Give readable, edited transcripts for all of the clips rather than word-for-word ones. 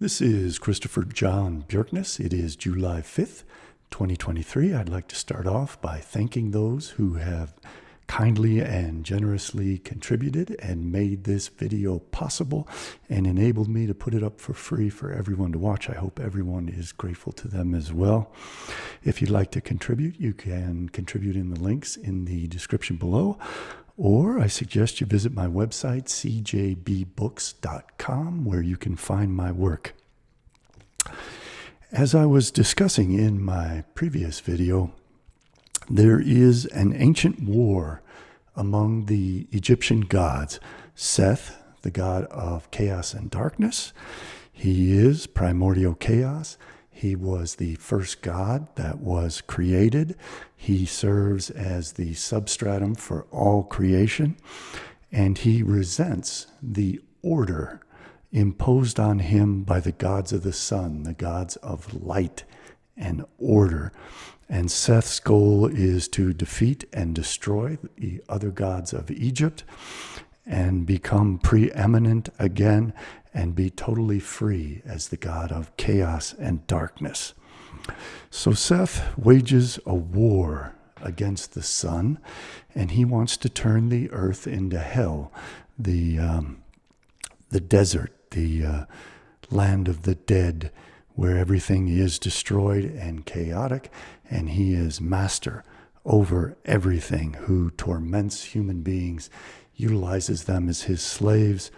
This is Christopher John Björkness. It is July 5th, 2023. I'd like to start off by thanking those who have kindly and generously contributed and made this video possible and enabled me to put it up for free for everyone to watch. I hope everyone is grateful to them as well. If you'd like to contribute, you can contribute in the links in the description below. Or I suggest you visit my website, cjbbooks.com, where you can find my work. As I was discussing in my previous video, there is an ancient war among the Egyptian gods. Seth, the god of chaos and darkness, he is primordial chaos. He was the first god that was created. He serves as the substratum for all creation, and he resents the order imposed on him by the gods of the sun, the gods of light and order. And Seth's goal is to defeat and destroy the other gods of Egypt and become preeminent again and be totally free as the god of chaos and darkness. So Seth wages a war against the sun, and he wants to turn the earth into hell, the desert, the land of the dead, where everything is destroyed and chaotic, and he is master over everything, who torments human beings, utilizes them as his slaves,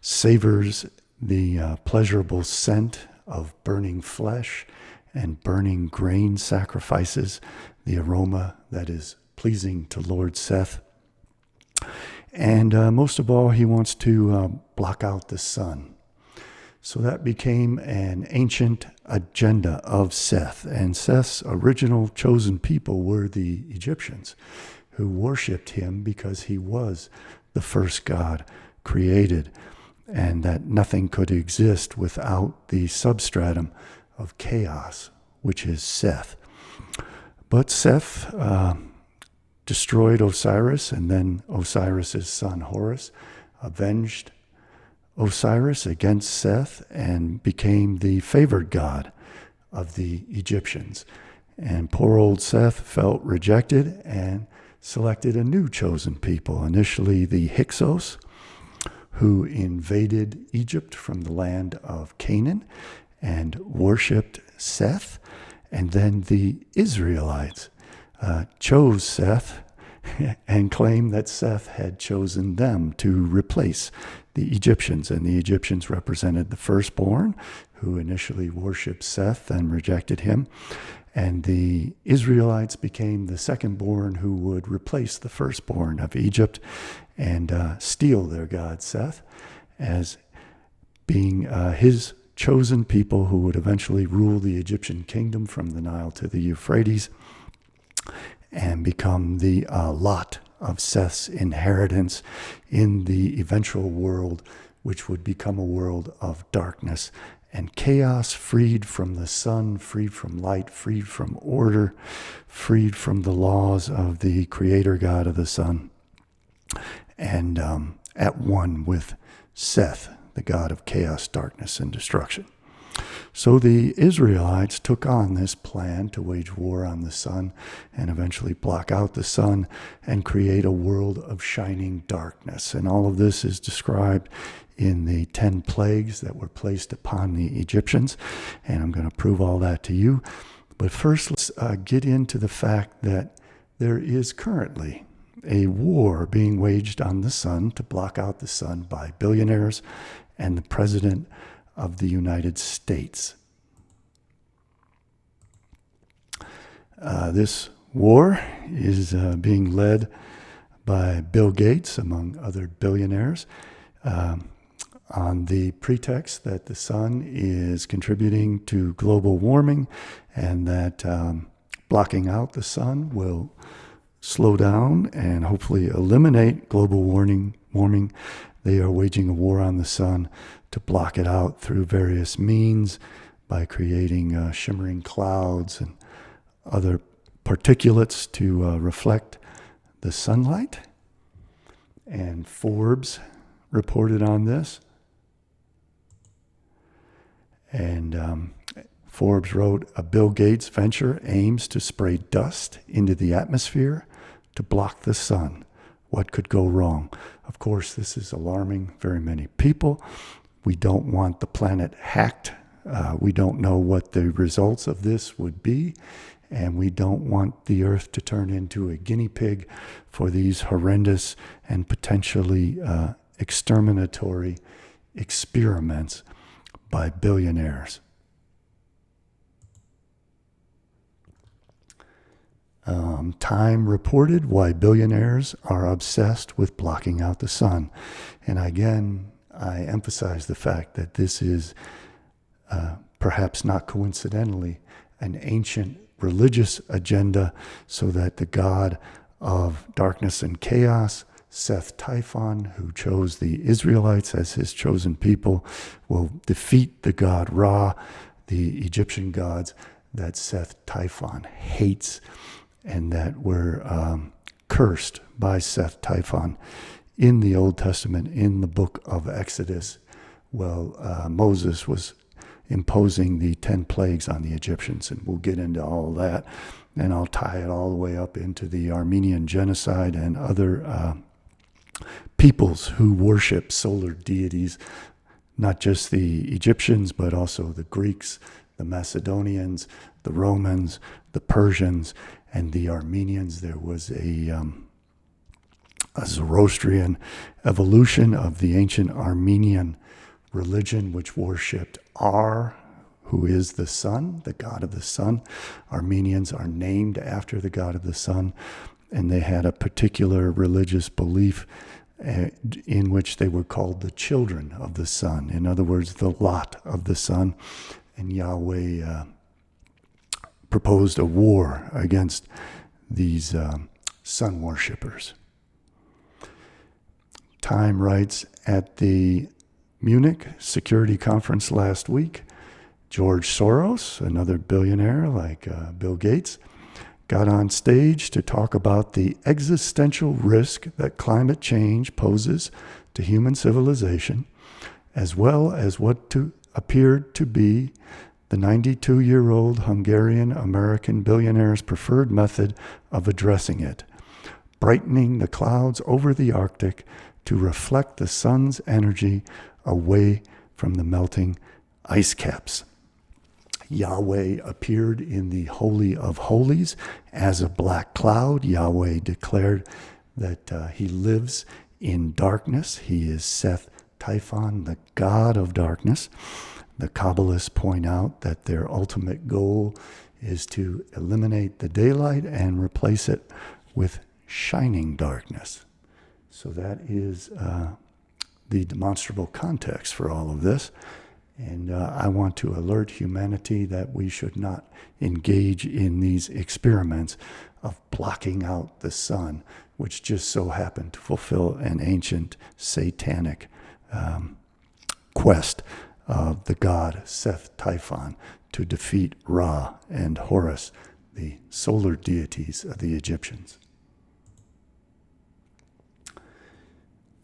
savors the pleasurable scent of burning flesh and burning grain sacrifices, the aroma that is pleasing to Lord Seth. And most of all, he wants to block out the sun. So that became an ancient agenda of Seth. And Seth's original chosen people were the Egyptians, who worshipped him because he was the first god created, and that nothing could exist without the substratum of chaos, which is Seth. But Seth destroyed Osiris, and then Osiris's son Horus avenged Osiris against Seth and became the favored god of the Egyptians. And poor old Seth felt rejected and selected a new chosen people, initially the Hyksos, who invaded Egypt from the land of Canaan and worshipped Seth. And then the Israelites chose Seth and claimed that Seth had chosen them to replace the Egyptians. And the Egyptians represented the firstborn, who initially worshipped Seth and rejected him. And the Israelites became the secondborn, who would replace the firstborn of Egypt and steal their god Seth as being his chosen people, who would eventually rule the Egyptian kingdom from the Nile to the Euphrates and become the lot of Seth's inheritance in the eventual world, which would become a world of darkness and chaos, freed from the sun, freed from light, freed from order, freed from the laws of the creator god of the sun, and at one with Seth, the god of chaos, darkness, and destruction. So the Israelites took on this plan to wage war on the sun and eventually block out the sun and create a world of shining darkness. And all of this is described in the 10 plagues that were placed upon the Egyptians. And I'm going to prove all that to you. But first, let's get into the fact that there is currently a war being waged on the sun to block out the sun by billionaires and the president of the United States. This war is being led by Bill Gates, among other billionaires, on the pretext that the sun is contributing to global warming and that blocking out the sun will slow down and hopefully eliminate global warming. They are waging a war on the sun to block it out through various means by creating shimmering clouds and other particulates to reflect the sunlight. And Forbes reported on this. And Forbes wrote, a Bill Gates venture aims to spray dust into the atmosphere to block the sun. What could go wrong? Of course, this is alarming very many people. We don't want the planet hacked. We don't know what the results of this would be. And we don't want the earth to turn into a guinea pig for these horrendous and potentially exterminatory experiments by billionaires. Time reported why billionaires are obsessed with blocking out the sun. And again, I emphasize the fact that this is perhaps not coincidentally an ancient religious agenda so that the god of darkness and chaos, Seth Typhon, who chose the Israelites as his chosen people, will defeat the god Ra, the Egyptian gods that Seth Typhon hates and that were cursed by Seth Typhon in the Old Testament, in the book of Exodus. Well, Moses was imposing the 10 plagues on the Egyptians, and we'll get into all that, and I'll tie it all the way up into the Armenian genocide and other peoples who worship solar deities, not just the Egyptians, but also the Greeks, the Macedonians, the Romans, the Persians, and the Armenians. There was a Zoroastrian evolution of the ancient Armenian religion, which worshipped Ar, who is the sun, the god of the sun. Armenians are named after the god of the sun, and they had a particular religious belief in which they were called the children of the sun. In other words, the lot of the sun. And Yahweh proposed a war against these sun worshippers. Time writes, at the Munich Security Conference last week, George Soros, another billionaire like Bill Gates, got on stage to talk about the existential risk that climate change poses to human civilization, as well as what appeared to be the 92-year-old Hungarian-American billionaire's preferred method of addressing it, brightening the clouds over the Arctic to reflect the sun's energy away from the melting ice caps. Yahweh appeared in the Holy of Holies as a black cloud. Yahweh declared that he lives in darkness. He is Seth Typhon, the god of darkness. The Kabbalists point out that their ultimate goal is to eliminate the daylight and replace it with shining darkness. So that is the demonstrable context for all of this. And I want to alert humanity that we should not engage in these experiments of blocking out the sun, which just so happened to fulfill an ancient satanic quest of the god Seth Typhon to defeat Ra and Horus, the solar deities of the Egyptians.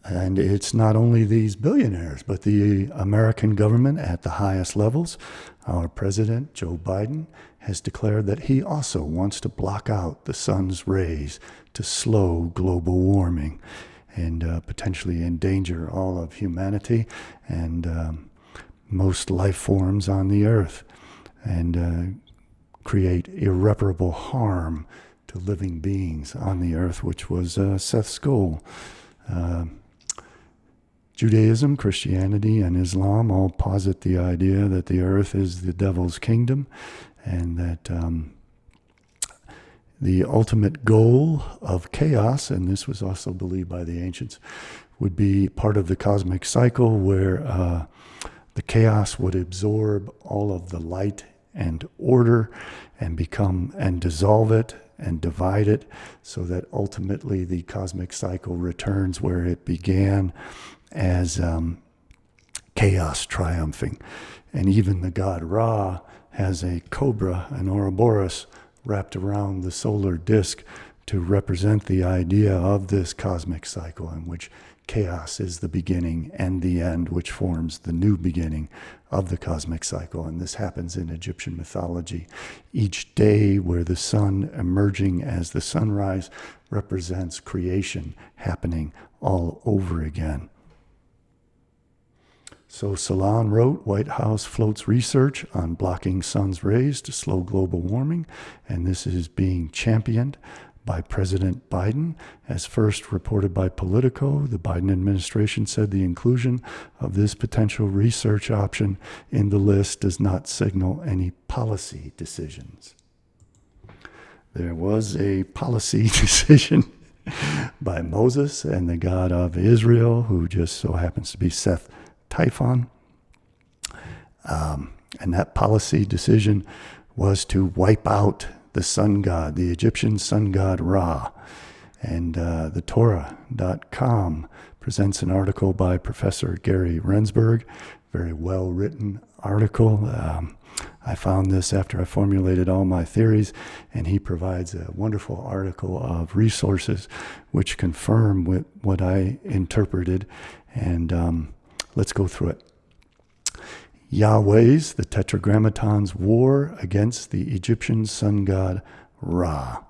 And it's not only these billionaires, but the American government at the highest levels. Our president, Joe Biden, has declared that he also wants to block out the sun's rays to slow global warming and potentially endanger all of humanity and most life forms on the earth and create irreparable harm to living beings on the earth, which was Seth's goal. Judaism, Christianity, and Islam all posit the idea that the earth is the devil's kingdom and that the ultimate goal of chaos, and this was also believed by the ancients, would be part of the cosmic cycle where the chaos would absorb all of the light and order and dissolve it and divide it so that ultimately the cosmic cycle returns where it began as chaos triumphing. And even the god Ra has a cobra, an Ouroboros, wrapped around the solar disk to represent the idea of this cosmic cycle in which chaos is the beginning and the end, which forms the new beginning of the cosmic cycle. And this happens in Egyptian mythology. Each day where the sun emerging as the sunrise represents creation happening all over again. So Salon wrote, White House floats research on blocking sun's rays to slow global warming, and this is being championed by President Biden. As first reported by Politico, the Biden administration said the inclusion of this potential research option in the list does not signal any policy decisions. There was a policy decision by Moses and the God of Israel, who just so happens to be Seth Typhon. And that policy decision was to wipe out the sun god, the Egyptian sun god Ra. And the Torah.com presents an article by Professor Gary Rensburg, very well-written article. I found this after I formulated all my theories, and he provides a wonderful article of resources which confirm what I interpreted. And let's go through it. Yahweh's, the Tetragrammaton's war against the Egyptian sun god Ra.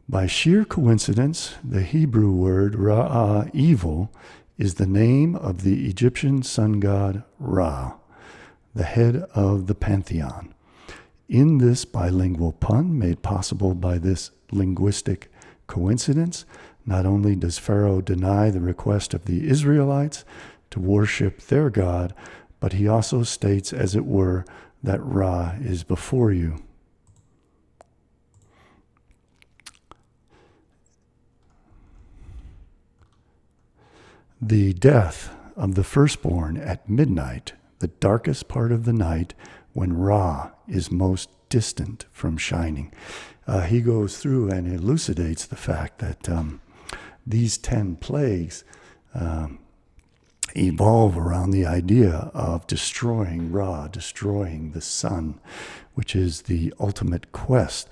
By sheer coincidence, the Hebrew word Ra'ah, evil, is the name of the Egyptian sun god Ra, the head of the pantheon. In this bilingual pun made possible by this linguistic coincidence, not only does Pharaoh deny the request of the Israelites to worship their God, but he also states, as it were, that Ra is before you. The death of the firstborn at midnight, the darkest part of the night, when Ra is most distant from shining. He goes through and elucidates the fact that these 10 plagues evolve around the idea of destroying Ra, destroying the sun, which is the ultimate quest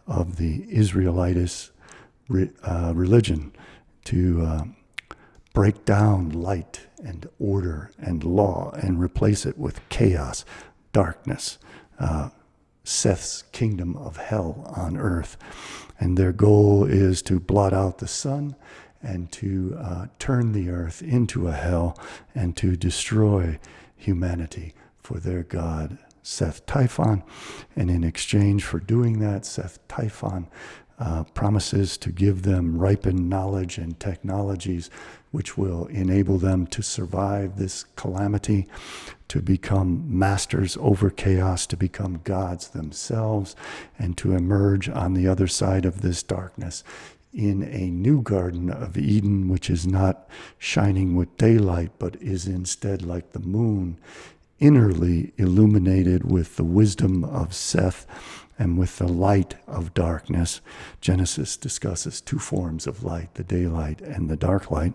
of the Israelitish religion, to break down light and order and law and replace it with chaos, darkness, Seth's kingdom of hell on earth. And their goal is to blot out the sun and to turn the earth into a hell and to destroy humanity for their god, Seth Typhon. And in exchange for doing that, Seth Typhon promises to give them ripened knowledge and technologies which will enable them to survive this calamity, to become masters over chaos, to become gods themselves, and to emerge on the other side of this darkness in a new Garden of Eden, which is not shining with daylight, but is instead like the moon, innerly illuminated with the wisdom of Seth and with the light of darkness. Genesis discusses two forms of light, the daylight and the dark light.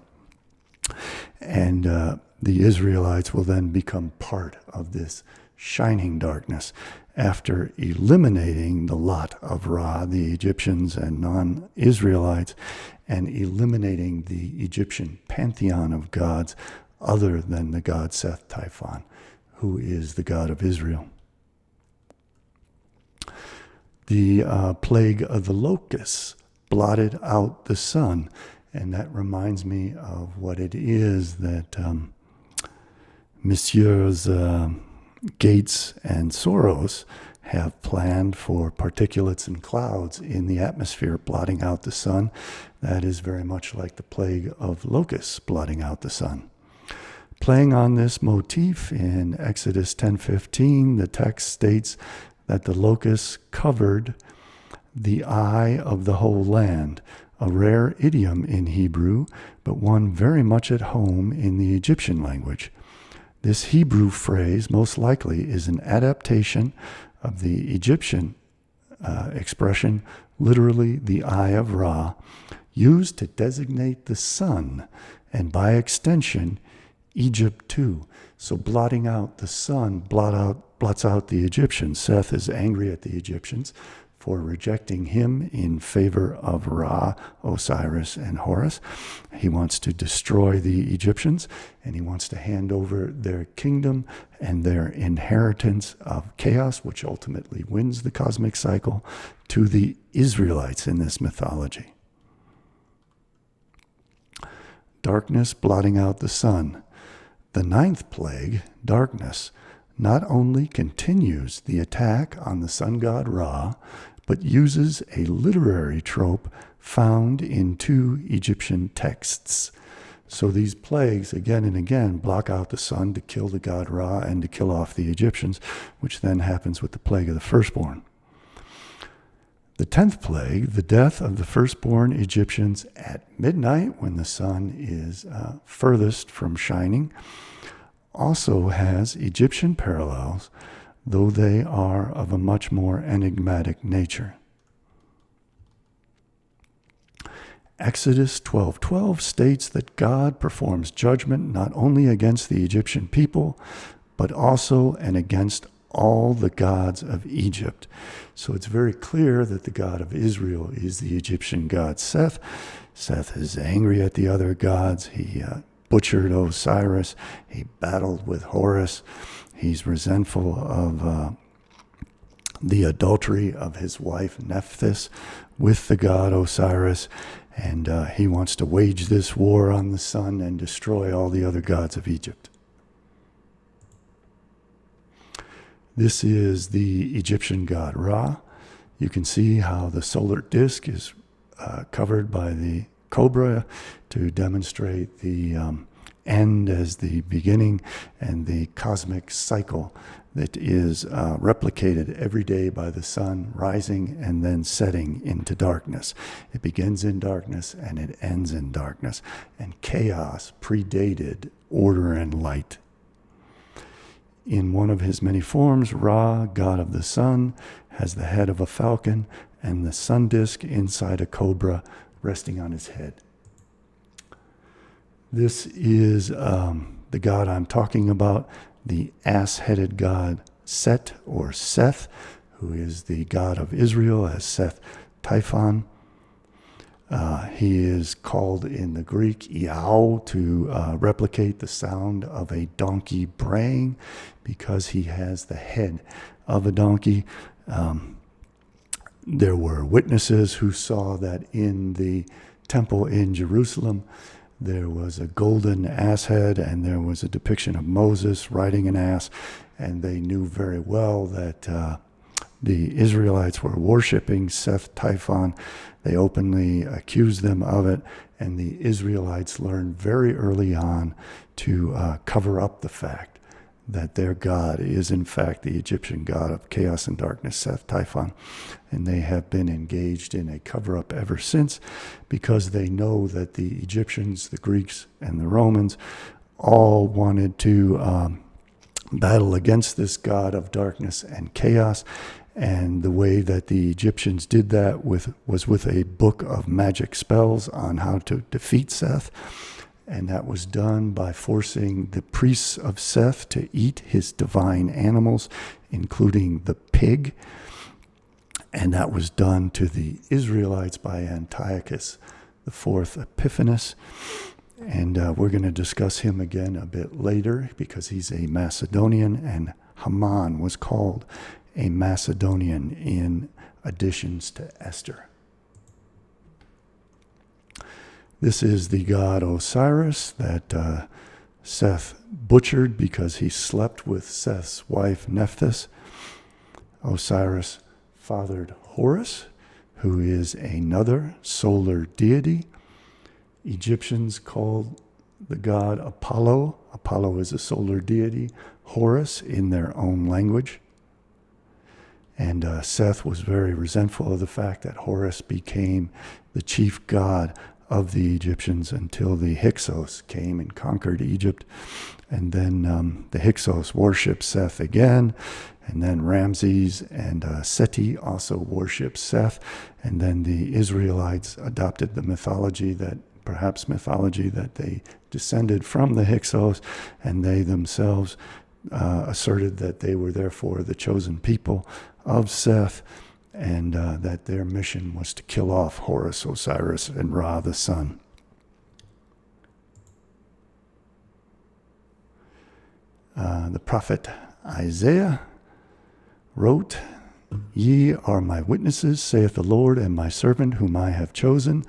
And the Israelites will then become part of this shining darkness after eliminating the lot of Ra, the Egyptians and non-Israelites, and eliminating the Egyptian pantheon of gods other than the god Seth Typhon, who is the God of Israel. The plague of the locusts blotted out the sun. And that reminds me of what it is that Messieurs Gates and Soros have planned for particulates and clouds in the atmosphere blotting out the sun. That is very much like the plague of locusts blotting out the sun. Playing on this motif in Exodus 10:15, the text states that the locusts covered the eye of the whole land, a rare idiom in Hebrew, but one very much at home in the Egyptian language. This Hebrew phrase most likely is an adaptation of the Egyptian expression, literally the eye of Ra, used to designate the sun, and by extension, Egypt too. So blotting out the sun, blot out blots out the Egyptians. Seth is angry at the Egyptians for rejecting him in favor of Ra, Osiris, and Horus. He wants to destroy the Egyptians, and he wants to hand over their kingdom and their inheritance of chaos, which ultimately wins the cosmic cycle, to the Israelites in this mythology. Darkness blotting out the sun. The ninth plague, darkness, not only continues the attack on the sun god Ra, but uses a literary trope found in two Egyptian texts. So these plagues, again and again, block out the sun to kill the god Ra and to kill off the Egyptians, which then happens with the plague of the firstborn. The 10th plague, the death of the firstborn Egyptians at midnight when the sun is furthest from shining, also has Egyptian parallels, though they are of a much more enigmatic nature. Exodus 12:12 states that God performs judgment not only against the Egyptian people, but also and against all the gods of Egypt. So it's very clear that the God of Israel is the Egyptian god Seth. Seth is angry at the other gods. He butchered Osiris. He battled with Horus. He's resentful of the adultery of his wife Nephthys with the god Osiris, and he wants to wage this war on the sun and destroy all the other gods of Egypt. This is the Egyptian god Ra. You can see how the solar disk is covered by the cobra to demonstrate the end as the beginning and the cosmic cycle that is replicated every day by the sun rising and then setting into darkness. It begins in darkness and it ends in darkness. And chaos predated order and light. In one of his many forms, Ra, god of the sun, has the head of a falcon and the sun disk inside a cobra resting on his head. This is the god I'm talking about, the ass-headed god Set or Seth, who is the god of Israel as Seth Typhon. He is called in the Greek Iao to replicate the sound of a donkey braying because he has the head of a donkey. There were witnesses who saw that in the temple in Jerusalem there was a golden ass head and there was a depiction of Moses riding an ass, and they knew very well that the Israelites were worshiping Seth Typhon. They openly accused them of it, and the Israelites learned very early on to cover up the fact that their god is in fact the Egyptian god of chaos and darkness, Seth Typhon. And they have been engaged in a cover-up ever since because they know that the Egyptians, the Greeks, and the Romans all wanted to battle against this god of darkness and chaos. And the way that the Egyptians did that was with a book of magic spells on how to defeat Seth. And that was done by forcing the priests of Seth to eat his divine animals, including the pig. And that was done to the Israelites by Antiochus IV Epiphanes. And we're going to discuss him again a bit later because he's a Macedonian, and Haman was called a Macedonian in additions to Esther. This is the god Osiris that Seth butchered because he slept with Seth's wife Nephthys. Osiris fathered Horus, who is another solar deity. Egyptians called the god Apollo. Apollo is a solar deity. Horus in their own language. And Seth was very resentful of the fact that Horus became the chief god of the Egyptians until the Hyksos came and conquered Egypt. And then the Hyksos worshipped Seth again. And then Ramses and Seti also worshipped Seth. And then the Israelites adopted the mythology that they descended from the Hyksos, and they themselves asserted that they were therefore the chosen people of Seth, and that their mission was to kill off Horus, Osiris, and Ra the sun. The prophet Isaiah wrote, "Ye are my witnesses, saith the Lord, and my servant whom I have chosen,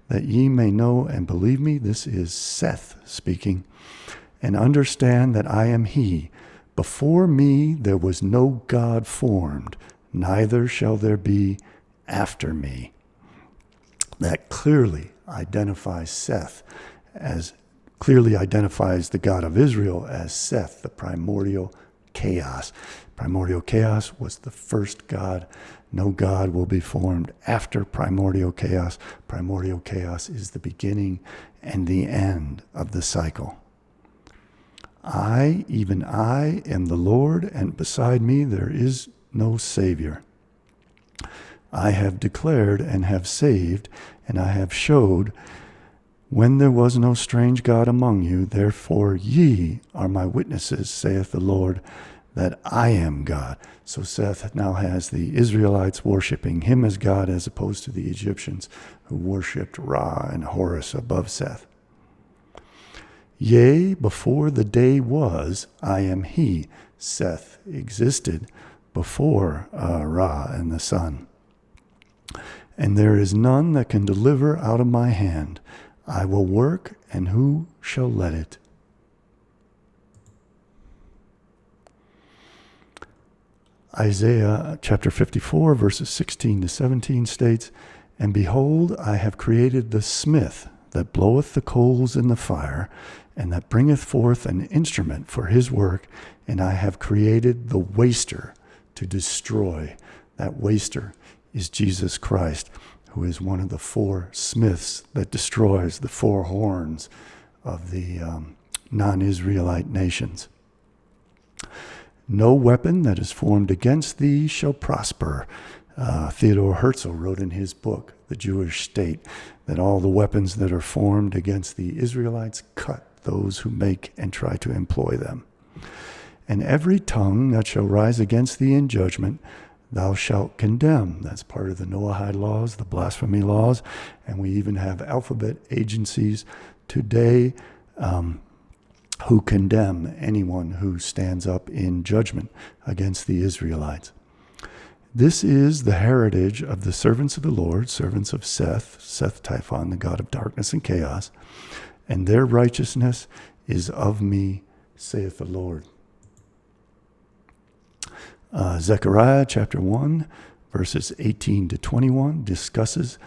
that ye may know and believe me." This is Seth speaking. "And understand that I am he. Before me there was no God formed, neither shall there be after me." That clearly identifies Seth clearly identifies the God of Israel as Seth, the primordial chaos. Primordial chaos was the first God. No God will be formed after primordial chaos. Primordial chaos is the beginning and the end of the cycle. "I, even I, am the Lord, and beside me there is no Savior. I have declared and have saved, and I have showed when there was no strange God among you. Therefore ye are my witnesses, saith the Lord, that I am God." So Seth now has the Israelites worshiping him as God, as opposed to the Egyptians who worshipped Ra and Horus above Seth. "Yea, before the day was, I am he." Seth existed before Ra and the sun. "And there is none that can deliver out of my hand. I will work, and who shall let it?" Isaiah chapter 54, verses 16 to 17 states, "And behold, I have created the smith that bloweth the coals in the fire, and that bringeth forth an instrument for his work, and I have created the waster to destroy." That waster is Jesus Christ, who is one of the four smiths that destroys the four horns of the non-Israelite nations. "No weapon that is formed against thee shall prosper." Theodore Herzl wrote in his book, The Jewish State, that all the weapons that are formed against the Israelites cut those who make and try to employ them. "And every tongue that shall rise against thee in judgment, thou shalt condemn." That's part of the Noahide laws, the blasphemy laws, and we even have alphabet agencies today who condemn anyone who stands up in judgment against the Israelites. "This is the heritage of the servants of the Lord," servants of Seth Typhon, the god of darkness and chaos, "and their righteousness is of me, saith the Lord." Zechariah chapter 1, verses 18 to 21 discusses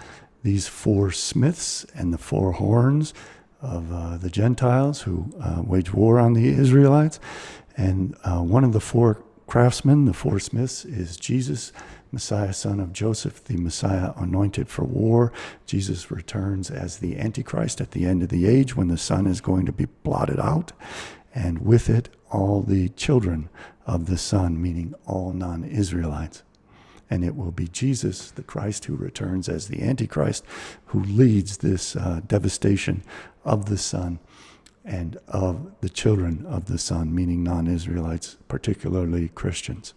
these four smiths and the four horns of the Gentiles who wage war on the Israelites. And one of the four craftsmen, the four smiths, is Jesus, Messiah, son of Joseph, the Messiah anointed for war. Jesus returns as the Antichrist at the end of the age, when the sun is going to be blotted out, and with it all the children of the sun, meaning all non-Israelites. And it will be Jesus, the Christ, who returns as the Antichrist, who leads this devastation of the sun and of the children of the sun, meaning non-Israelites, particularly Christians.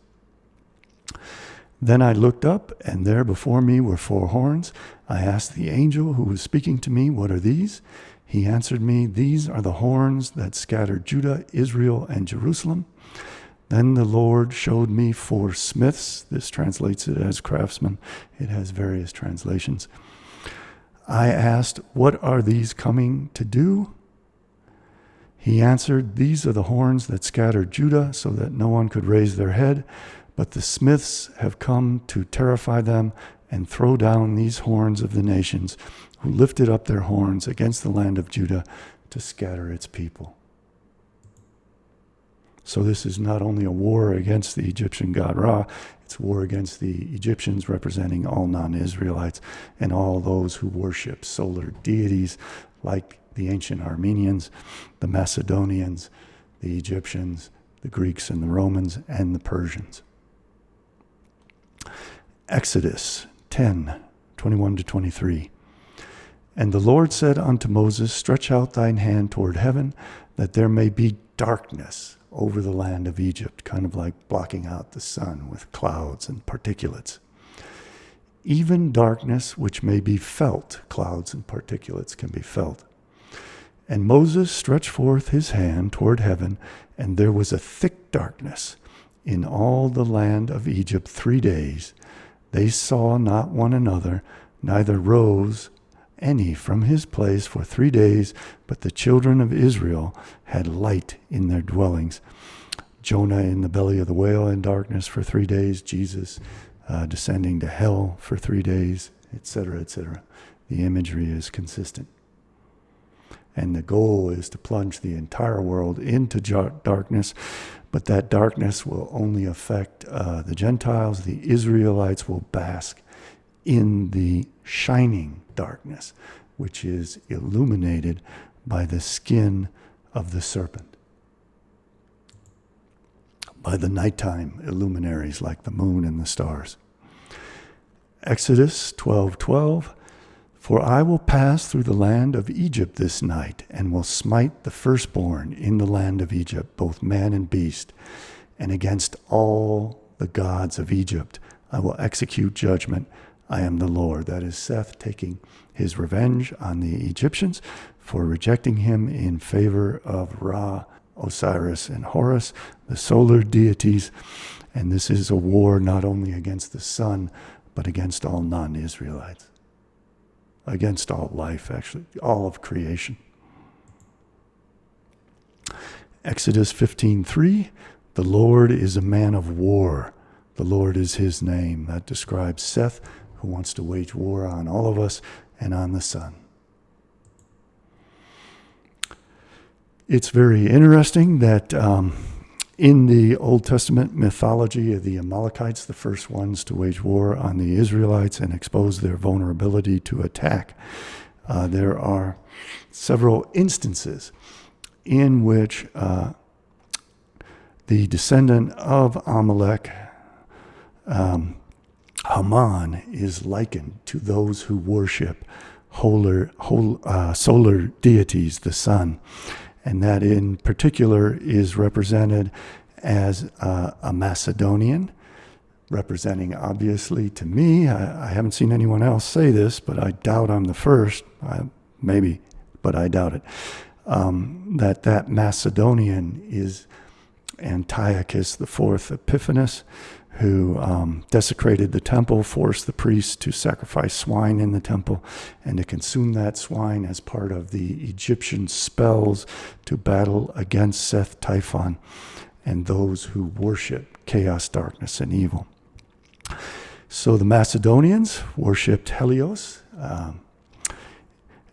"Then I looked up, and there before me were four horns. I asked the angel who was speaking to me, 'What are these?' He answered me, 'These are the horns that scattered Judah, Israel, and Jerusalem.' Then the Lord showed me four smiths." This translates it as craftsmen. It has various translations. "I asked, 'What are these coming to do?' He answered, 'These are the horns that scattered Judah, so that no one could raise their head. But the smiths have come to terrify them and throw down these horns of the nations, who lifted up their horns against the land of Judah to scatter its people." So this is not only a war against the Egyptian god Ra, it's a war against the Egyptians, representing all non-Israelites and all those who worship solar deities like the ancient Armenians, the Macedonians, the Egyptians, the Greeks and the Romans, and the Persians. Exodus 10:21 to 23. "And the Lord said unto Moses, Stretch out thine hand toward heaven, that there may be darkness over the land of Egypt, kind of like blocking out the sun with clouds and particulates. Even darkness which may be felt, clouds and particulates can be felt. And Moses stretched forth his hand toward heaven, and there was a thick darkness in all the land of Egypt 3 days. They saw not one another, neither rose any from his place for 3 days, but the children of Israel had light in their dwellings. Jonah in the belly of the whale in darkness for 3 days, Jesus descending to hell for 3 days, etc., etc. The imagery is consistent. And the goal is to plunge the entire world into darkness, but that darkness will only affect the Gentiles. The Israelites will bask in the shining darkness, which is illuminated by the skin of the serpent, by the nighttime illuminaries like the moon and the stars. Exodus 12:12, for I will pass through the land of Egypt this night, and will smite the firstborn in the land of Egypt, both man and beast, and against all the gods of Egypt I will execute judgment. I am the Lord. That is Seth taking his revenge on the Egyptians for rejecting him in favor of Ra, Osiris, and Horus, the solar deities. And this is a war not only against the sun, but against all non-Israelites. Against all life, actually, all of creation. Exodus 15:3, the Lord is a man of war. The Lord is his name. That describes Seth, who wants to wage war on all of us and on the sun. It's very interesting that in the Old Testament mythology of the Amalekites, the first ones to wage war on the Israelites and expose their vulnerability to attack, there are several instances in which the descendant of Amalek, Haman, is likened to those who worship solar deities, the sun. And that in particular is represented as a Macedonian, representing obviously to me, I haven't seen anyone else say this, but I doubt I'm the first, maybe, but I doubt it, that Macedonian is Antiochus IV Epiphanes, who desecrated the temple, forced the priests to sacrifice swine in the temple, and to consume that swine as part of the Egyptian spells to battle against Seth Typhon and those who worship chaos, darkness, and evil. So the Macedonians worshipped Helios.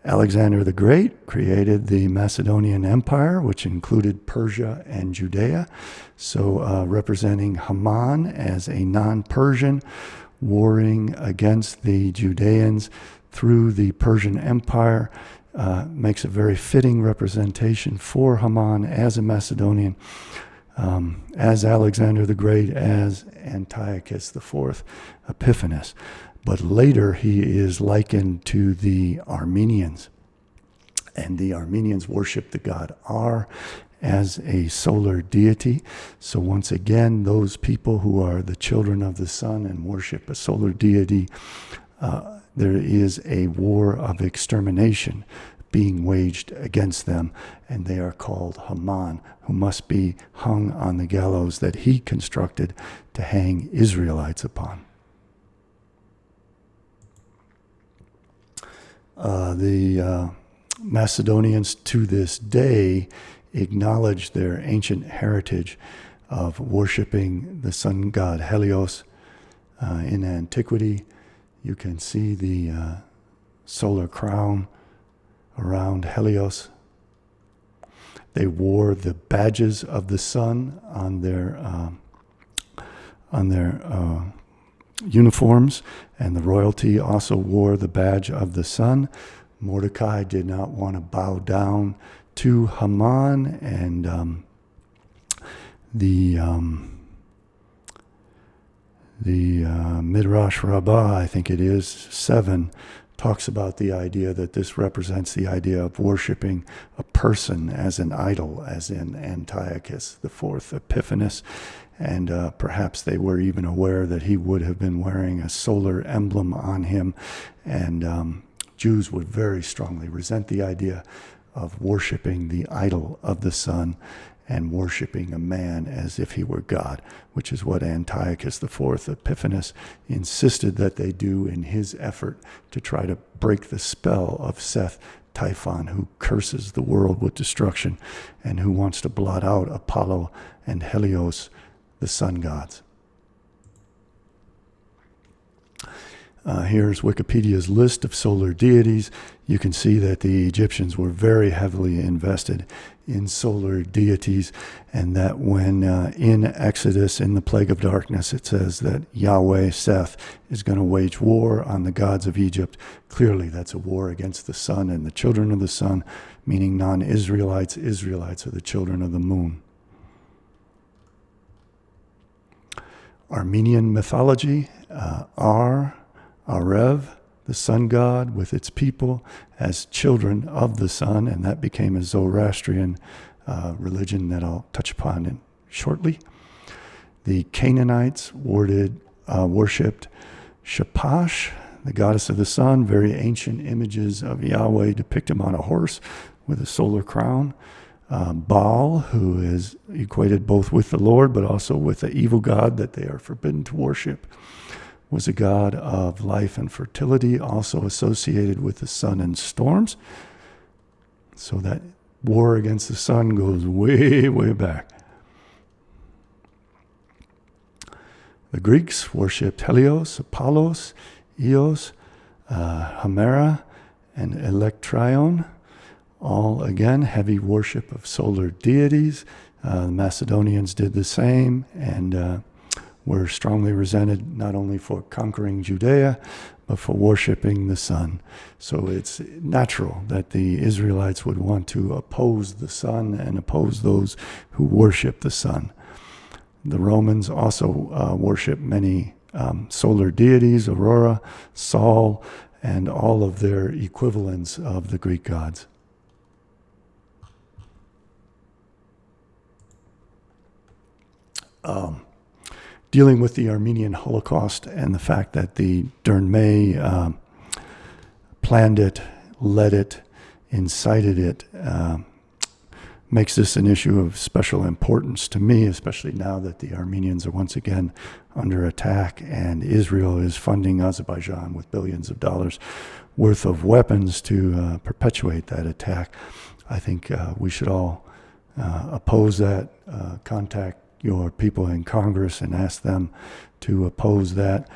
Alexander the Great created the Macedonian Empire, which included Persia and Judea. So representing Haman as a non-Persian, warring against the Judeans through the Persian Empire, makes a very fitting representation for Haman as a Macedonian, as Alexander the Great, as Antiochus IV Epiphanes. But later he is likened to the Armenians. And the Armenians worship the god Ar as a solar deity. So once again, those people who are the children of the sun and worship a solar deity, there is a war of extermination being waged against them. And they are called Haman, who must be hung on the gallows that he constructed to hang Israelites upon. The Macedonians to this day acknowledge their ancient heritage of worshiping the sun god Helios. In antiquity, you can see the solar crown around Helios. They wore the badges of the sun on their uniforms, and the royalty also wore the badge of the sun. Mordecai did not want to bow down to Haman, and the Midrash Rabbah, I think it is 7, talks about the idea that this represents the idea of worshiping a person as an idol, as in Antiochus IV Epiphanes. And perhaps they were even aware that he would have been wearing a solar emblem on him. And Jews would very strongly resent the idea of worshiping the idol of the sun and worshiping a man as if he were God, which is what Antiochus IV Epiphanes insisted that they do in his effort to try to break the spell of Seth, Typhon, who curses the world with destruction and who wants to blot out Apollo and Helios, the sun gods. Here's Wikipedia's list of solar deities. You can see that the Egyptians were very heavily invested in solar deities, and that when in Exodus, in the plague of darkness, it says that Yahweh, Seth, is going to wage war on the gods of Egypt. Clearly, that's a war against the sun and the children of the sun, meaning non-Israelites. Israelites are the children of the moon. Armenian mythology, Arev, the sun god, with its people as children of the sun, and that became a Zoroastrian religion that I'll touch upon shortly. The Canaanites worshipped Shamash, the goddess of the sun. Very ancient images of Yahweh depict him on a horse with a solar crown. Baal, who is equated both with the Lord but also with the evil god that they are forbidden to worship, was a god of life and fertility, also associated with the sun and storms. So that war against the sun goes way, way back. The Greeks worshipped Helios, Apollos, Eos, Hemera, and Electryon. All, again, heavy worship of solar deities. The Macedonians did the same, and were strongly resented not only for conquering Judea, but for worshiping the sun. So it's natural that the Israelites would want to oppose the sun and oppose those who worship the sun. The Romans also worship many solar deities, Aurora, Sol, and all of their equivalents of the Greek gods. Dealing with the Armenian Holocaust and the fact that the Dernmei planned it, led it, incited it, makes this an issue of special importance to me, especially now that the Armenians are once again under attack and Israel is funding Azerbaijan with billions of dollars worth of weapons to perpetuate that attack. I think we should all oppose that, contact your people in Congress and ask them to oppose that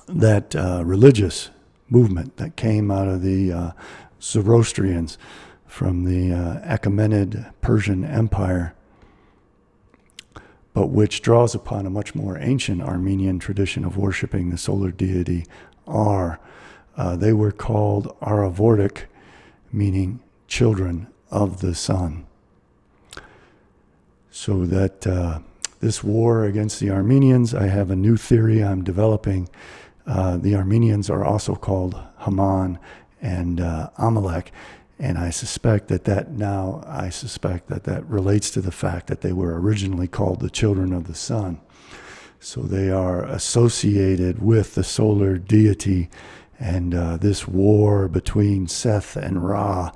religious movement that came out of the Zoroastrians from the Achaemenid Persian Empire, but which draws upon a much more ancient Armenian tradition of worshiping the solar deity Ar. They were called Aravortic, meaning children of the sun. So that this war against the Armenians, I have a new theory I'm developing. The Armenians are also called Haman and Amalek, and I suspect that relates to the fact that they were originally called the children of the sun. So they are associated with the solar deity and this war between Seth and Ra,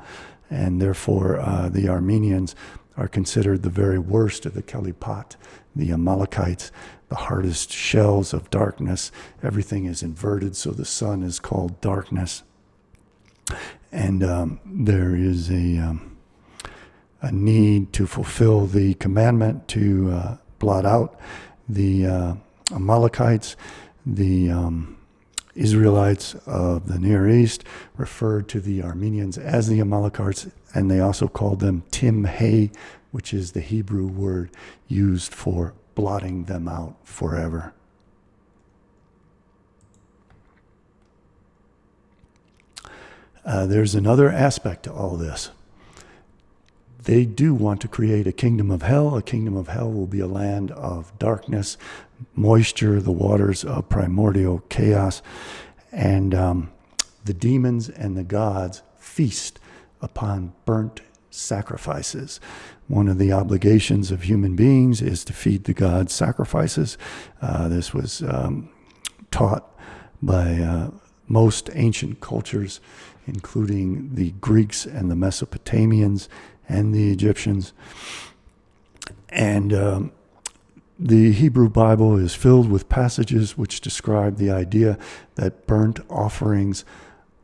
and therefore the Armenians are considered the very worst of the Kalipat, the Amalekites, the hardest shells of darkness. Everything is inverted, so the sun is called darkness. And there is a need to fulfill the commandment to blot out the Amalekites. The Israelites of the Near East referred to the Armenians as the Amalekites, and they also called them Timhei, which is the Hebrew word used for blotting them out forever. There's another aspect to all this. They do want to create a kingdom of hell. A kingdom of hell will be a land of darkness, moisture, the waters of primordial chaos. And the demons and the gods feast upon burnt sacrifices. One of the obligations of human beings is to feed the gods sacrifices. This was taught by most ancient cultures, including the Greeks and the Mesopotamians and the Egyptians. And the Hebrew Bible is filled with passages which describe the idea that burnt offerings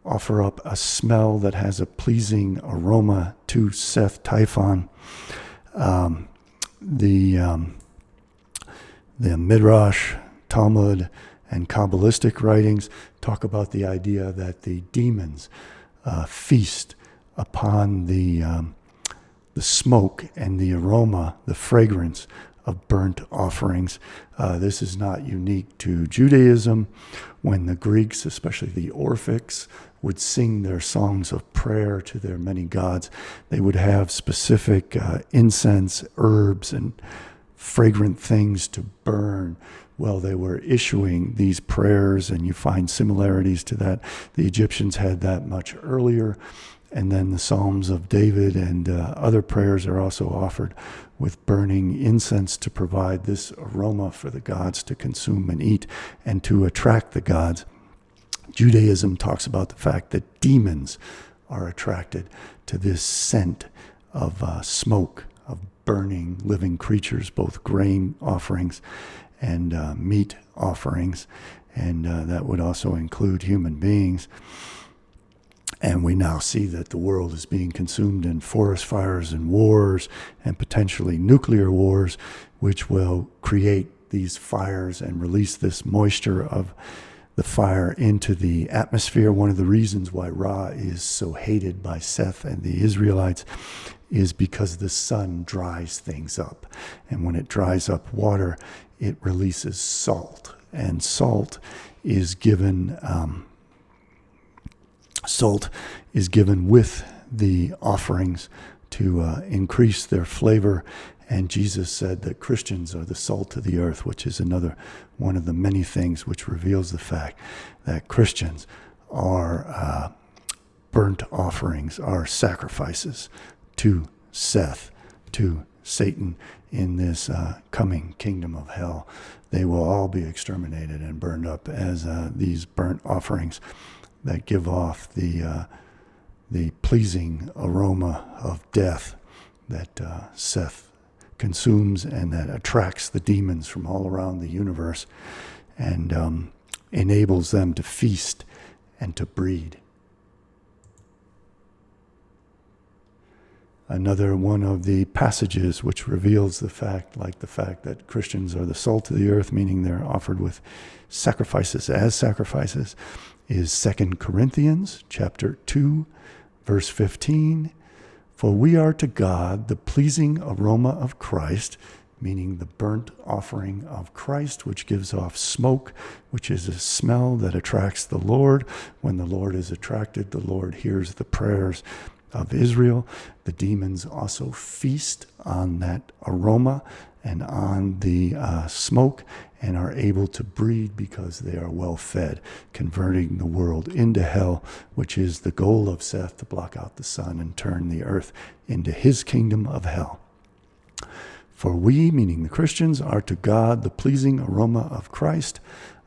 offer up a smell that has a pleasing aroma to Seth Typhon. The Midrash, Talmud, and Kabbalistic writings talk about the idea that the demons feast upon the smoke and the aroma, the fragrance of burnt offerings. This is not unique to Judaism. When the Greeks, especially the Orphics, would sing their songs of prayer to their many gods, they would have specific incense, herbs, and fragrant things to burn while they were issuing these prayers, and you find similarities to that. The Egyptians had that much earlier, and then the Psalms of David and other prayers are also offered with burning incense to provide this aroma for the gods to consume and eat and to attract the gods. Judaism talks about the fact that demons are attracted to this scent of smoke, of burning living creatures, both grain offerings and meat offerings, and that would also include human beings. And we now see that the world is being consumed in forest fires and wars, and potentially nuclear wars, which will create these fires and release this moisture of the fire into the atmosphere. One of the reasons why Ra is so hated by Seth and the Israelites is because the sun dries things up. And when it dries up water, it releases salt. And salt is given with the offerings to increase their flavor. And Jesus said that Christians are the salt of the earth, which is another one of the many things which reveals the fact that Christians are burnt offerings, are sacrifices to Seth, to Satan in this coming kingdom of hell. They will all be exterminated and burned up as these burnt offerings that give off the pleasing aroma of death that Seth consumes and that attracts the demons from all around the universe and enables them to feast and to breed. Another one of the passages which reveals the fact that Christians are the salt of the earth, meaning they're offered with sacrifices as sacrifices, is 2 Corinthians chapter 2, verse 15. For we are to God the pleasing aroma of Christ, meaning the burnt offering of Christ, which gives off smoke, which is a smell that attracts the Lord. When the Lord is attracted, the Lord hears the prayers of Israel. The demons also feast on that aroma and on the smoke and are able to breed because they are well fed, converting the world into hell, which is the goal of Seth, to block out the sun and turn the earth into his kingdom of hell. For we, meaning the Christians, are to God the pleasing aroma of Christ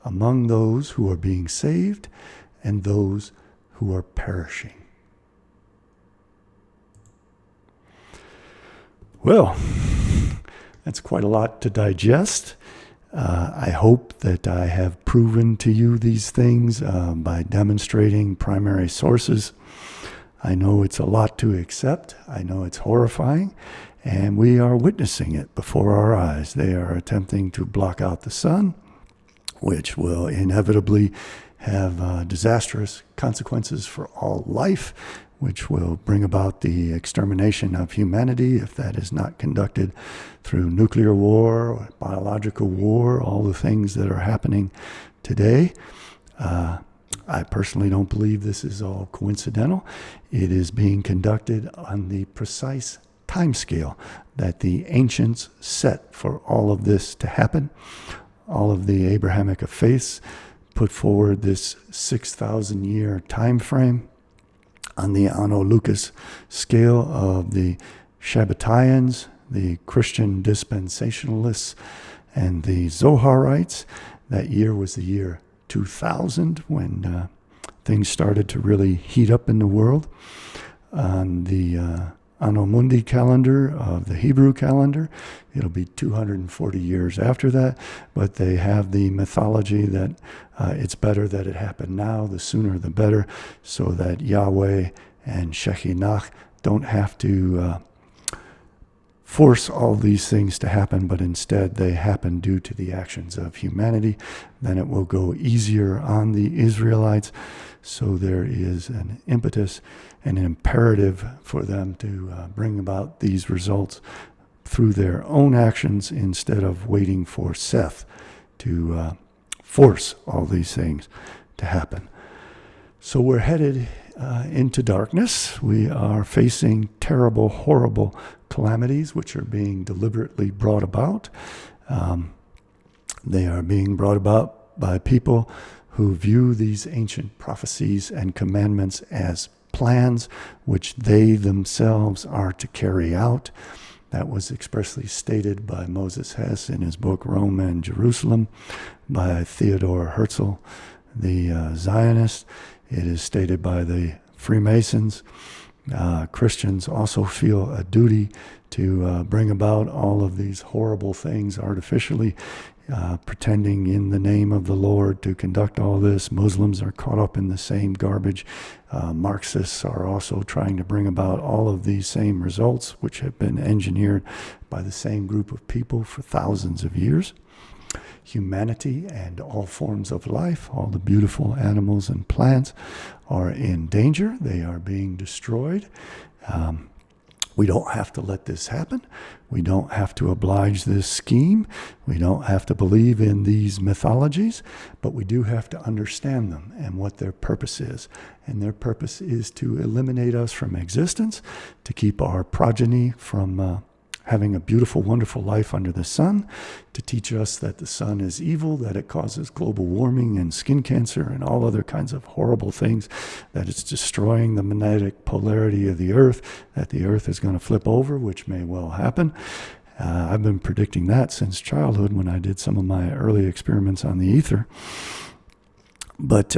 among those who are being saved and those who are perishing. Well, that's quite a lot to digest. I hope that I have proven to you these things by demonstrating primary sources. I know it's a lot to accept. I know it's horrifying, and we are witnessing it before our eyes. They are attempting to block out the sun, which will inevitably have disastrous consequences for all life, which will bring about the extermination of humanity if that is not conducted through nuclear war or biological war, all the things that are happening today. I personally don't believe this is all coincidental. It is being conducted on the precise timescale that the ancients set for all of this to happen. All of the Abrahamic faiths put forward this 6,000 year time frame on the Anno Lucas scale of the Shabbatians, the Christian dispensationalists, and the Zoharites. That year was the year 2000, when things started to really heat up in the world. On the Anno Mundi calendar of the Hebrew calendar, it'll be 240 years after that, but they have the mythology that it's better that it happened now, the sooner the better, so that Yahweh and Shekhinah don't have to force all these things to happen, but instead they happen due to the actions of humanity. Then it will go easier on the Israelites. So there is an impetus and an imperative for them to bring about these results through their own actions instead of waiting for Seth to force all these things to happen. So we're headed into darkness. We are facing terrible, horrible calamities which are being deliberately brought about. They are being brought about by people who view these ancient prophecies and commandments as plans which they themselves are to carry out. That was expressly stated by Moses Hess in his book Rome and Jerusalem, by Theodor Herzl, the Zionist. It is stated by the Freemasons. Christians also feel a duty to bring about all of these horrible things artificially, pretending in the name of the Lord to conduct all this. Muslims are caught up in the same garbage. Marxists are also trying to bring about all of these same results, which have been engineered by the same group of people for thousands of years. Humanity and all forms of life, all the beautiful animals and plants, are in danger. They are being destroyed. We don't have to let this happen. We don't have to oblige this scheme. We don't have to believe in these mythologies, but we do have to understand them and what their purpose is. And their purpose is to eliminate us from existence, to keep our progeny from having a beautiful, wonderful life under the sun, to teach us that the sun is evil, that it causes global warming and skin cancer and all other kinds of horrible things, that it's destroying the magnetic polarity of the earth, that the earth is going to flip over, which may well happen. I've been predicting that since childhood when I did some of my early experiments on the ether. But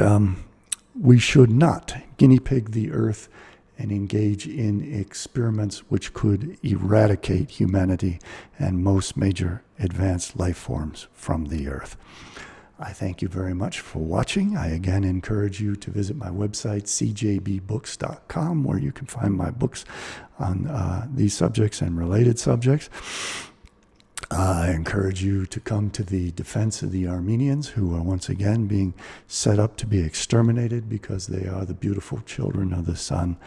we should not guinea pig the earth and engage in experiments which could eradicate humanity and most major advanced life forms from the earth. I thank you very much for watching. I again encourage you to visit my website, CJBBooks.com, where you can find my books on these subjects and related subjects. I encourage you to come to the defense of the Armenians, who are once again being set up to be exterminated because they are the beautiful children of the sun,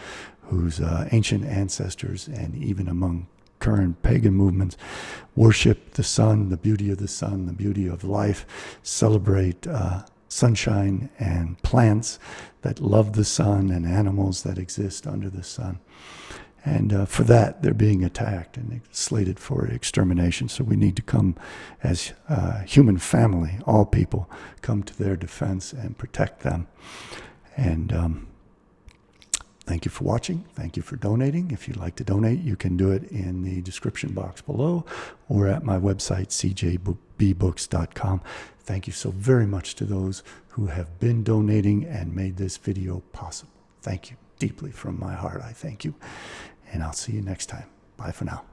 whose ancient ancestors and even among current pagan movements worship the sun, the beauty of the sun, the beauty of life, celebrate sunshine and plants that love the sun and animals that exist under the sun. And for that, they're being attacked and slated for extermination. So we need to come as a human family, all people, come to their defense and protect them. And thank you for watching. Thank you for donating. If you'd like to donate, you can do it in the description box below or at my website, CJBBooks.com. Thank you so very much to those who have been donating and made this video possible. Thank you deeply from my heart. I thank you. And I'll see you next time. Bye for now.